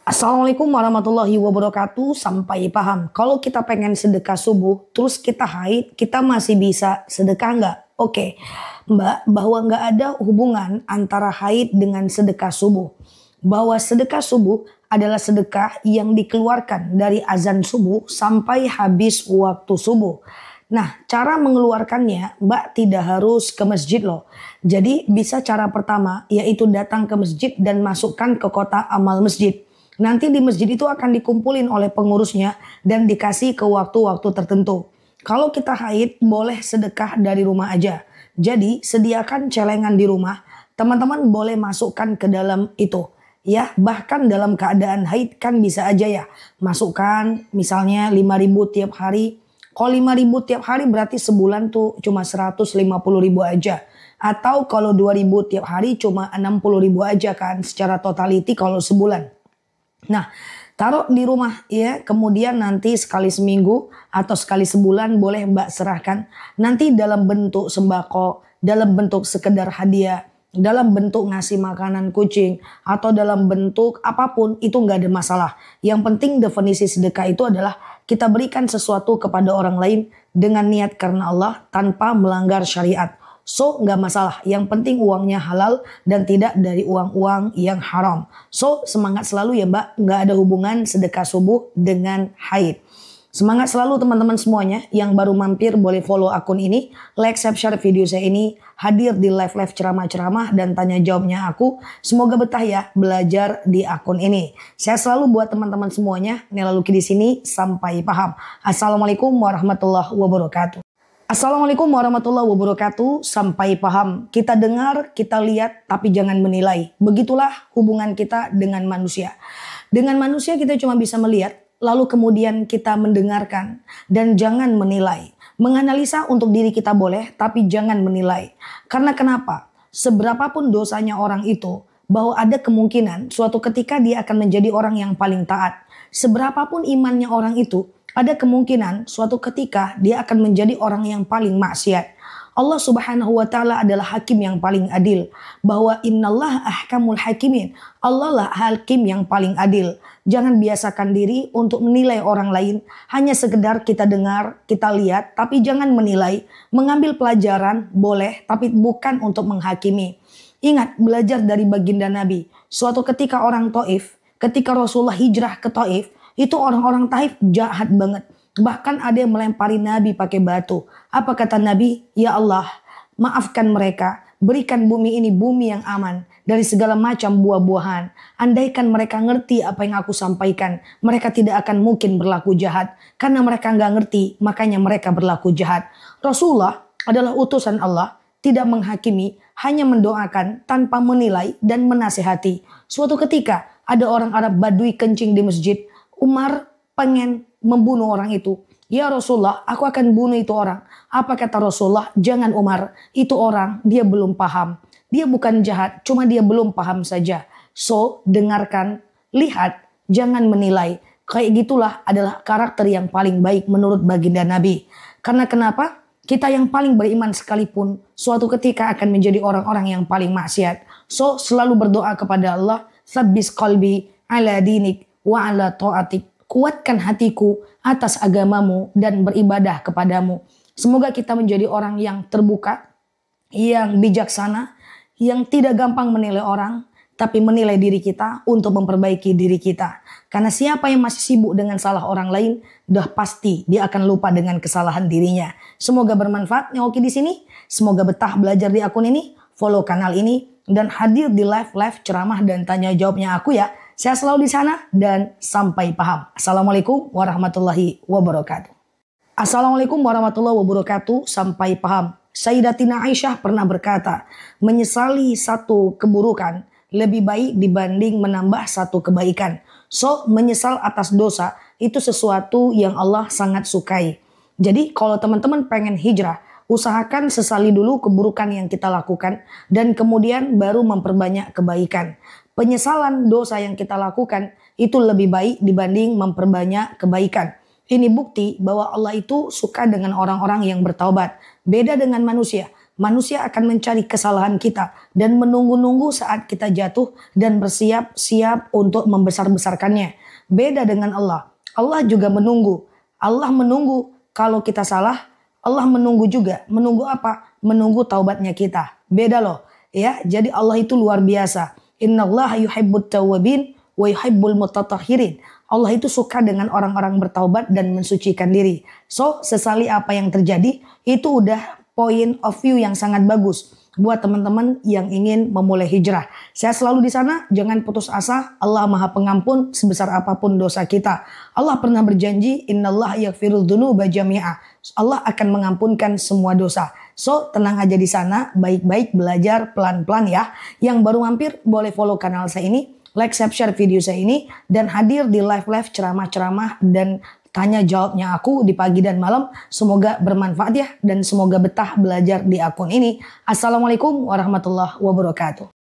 Assalamualaikum warahmatullahi wabarakatuh. Sampai paham. Kalau kita pengen sedekah subuh, terus kita haid, kita masih bisa sedekah nggak? Oke, Mbak, bahwa nggak ada hubungan antara haid dengan sedekah subuh. Bahwa sedekah subuh adalah sedekah yang dikeluarkan dari azan subuh sampai habis waktu subuh. Nah, cara mengeluarkannya, Mbak tidak harus ke masjid loh. Jadi bisa cara pertama, yaitu datang ke masjid dan masukkan ke kotak amal masjid. Nanti di masjid itu akan dikumpulin oleh pengurusnya dan dikasih ke waktu-waktu tertentu. Kalau kita haid boleh sedekah dari rumah aja. Jadi sediakan celengan di rumah, teman-teman boleh masukkan ke dalam itu. Ya, bahkan dalam keadaan haid kan bisa aja ya. Masukkan misalnya 5.000 tiap hari. Kalau 5.000 tiap hari berarti sebulan tuh cuma 150.000 aja. Atau kalau 2.000 tiap hari cuma 60.000 aja kan secara totality kalau sebulan. Nah, taruh di rumah ya, kemudian nanti sekali seminggu atau sekali sebulan boleh Mbak serahkan. Nanti dalam bentuk sembako, dalam bentuk sekedar hadiah, dalam bentuk ngasih makanan kucing, atau dalam bentuk apapun itu nggak ada masalah. Yang penting definisi sedekah itu adalah kita berikan sesuatu kepada orang lain dengan niat karena Allah tanpa melanggar syariat. So nggak masalah, yang penting uangnya halal dan tidak dari uang-uang yang haram. So semangat selalu ya Mbak, nggak ada hubungan sedekah subuh dengan haid. Semangat selalu teman-teman semuanya, yang baru mampir boleh follow akun ini, like, share video saya ini, hadir di live-live ceramah-ceramah dan tanya jawabnya aku. Semoga betah ya belajar di akun ini. Saya selalu buat teman-teman semuanya, Nela Luki di sini, sampai paham. Assalamualaikum warahmatullahi wabarakatuh. Assalamualaikum warahmatullahi wabarakatuh. Sampai paham. Kita dengar, kita lihat, tapi jangan menilai. Begitulah hubungan kita dengan manusia. Dengan manusia kita cuma bisa melihat, lalu kemudian kita mendengarkan, dan jangan menilai. Menganalisa untuk diri kita boleh, tapi jangan menilai. Karena kenapa? Seberapapun dosanya orang itu, bahwa ada kemungkinan suatu ketika dia akan menjadi orang yang paling taat. Seberapapun imannya orang itu, ada kemungkinan suatu ketika dia akan menjadi orang yang paling maksiat. Allah Subhanahu wa taala adalah hakim yang paling adil, bahwa innallaha ahkamul hakimin. Allah lah hakim yang paling adil. Jangan biasakan diri untuk menilai orang lain, hanya sekedar kita dengar, kita lihat, tapi jangan menilai. Mengambil pelajaran boleh, tapi bukan untuk menghakimi. Ingat, belajar dari baginda Nabi. Suatu ketika orang Taif, ketika Rasulullah hijrah ke Taif, itu orang-orang Taif jahat banget. Bahkan ada yang melempari Nabi pakai batu. Apa kata Nabi? Ya Allah, maafkan mereka. Berikan bumi ini bumi yang aman dari segala macam buah-buahan. Andaikan mereka ngerti apa yang aku sampaikan, mereka tidak akan mungkin berlaku jahat. Karena mereka nggak ngerti, makanya mereka berlaku jahat. Rasulullah adalah utusan Allah, tidak menghakimi, hanya mendoakan tanpa menilai dan menasihati. Suatu ketika ada orang Arab Badui kencing di masjid. Umar pengen membunuh orang itu. Ya Rasulullah, aku akan bunuh itu orang. Apa kata Rasulullah? Jangan Umar, itu orang, dia belum paham. Dia bukan jahat, cuma dia belum paham saja. So, dengarkan, lihat, jangan menilai. Kayak gitulah adalah karakter yang paling baik menurut baginda Nabi. Karena kenapa? Kita yang paling beriman sekalipun, suatu ketika akan menjadi orang-orang yang paling maksiat. So, selalu berdoa kepada Allah, Tsabbis qalbi ala dinik wa ala ta'atik. Kuatkan hatiku atas agamamu dan beribadah kepadamu. Semoga kita menjadi orang yang terbuka, yang bijaksana, yang tidak gampang menilai orang, tapi menilai diri kita untuk memperbaiki diri kita. Karena siapa yang masih sibuk dengan salah orang lain, dah pasti dia akan lupa dengan kesalahan dirinya. Semoga bermanfaat Nyoki di sini. Semoga betah belajar di akun ini, follow kanal ini, dan hadir di live ceramah dan tanya jawabnya aku ya. Saya selalu di sana dan sampai paham. Assalamualaikum warahmatullahi wabarakatuh. Assalamualaikum warahmatullahi wabarakatuh. Sampai paham. Sayyidatina Aisyah pernah berkata, menyesali satu keburukan lebih baik dibanding menambah satu kebaikan. So, menyesal atas dosa itu sesuatu yang Allah sangat sukai. Jadi kalau teman-teman pengen hijrah, usahakan sesali dulu keburukan yang kita lakukan dan kemudian baru memperbanyak kebaikan. Penyesalan dosa yang kita lakukan itu lebih baik dibanding memperbanyak kebaikan. Ini bukti bahwa Allah itu suka dengan orang-orang yang bertaubat. Beda dengan manusia. Manusia akan mencari kesalahan kita dan menunggu-nunggu saat kita jatuh dan bersiap-siap untuk membesar-besarkannya. Beda dengan Allah. Allah juga menunggu. Allah menunggu kalau kita salah. Allah menunggu juga. Menunggu apa? Menunggu taubatnya kita. Beda loh. Ya, jadi Allah itu luar biasa. Innallaha yuhibbut tawwabin wa yuhibbul mutatahhirin. Allah itu suka dengan orang-orang bertaubat dan mensucikan diri. So, sesali apa yang terjadi, itu udah point of view yang sangat bagus buat teman-teman yang ingin memulai hijrah. Saya selalu di sana, jangan putus asa. Allah Maha Pengampun sebesar apapun dosa kita. Allah pernah berjanji, innallaha yaghfirudz dzunuba jami'a. Allah akan mengampunkan semua dosa. So, tenang aja di sana, baik-baik belajar pelan-pelan ya. Yang baru mampir boleh follow kanal saya ini, like, share video saya ini, dan hadir di live-live ceramah-ceramah dan tanya jawabnya aku di pagi dan malam. Semoga bermanfaat ya, dan semoga betah belajar di akun ini. Assalamualaikum warahmatullahi wabarakatuh.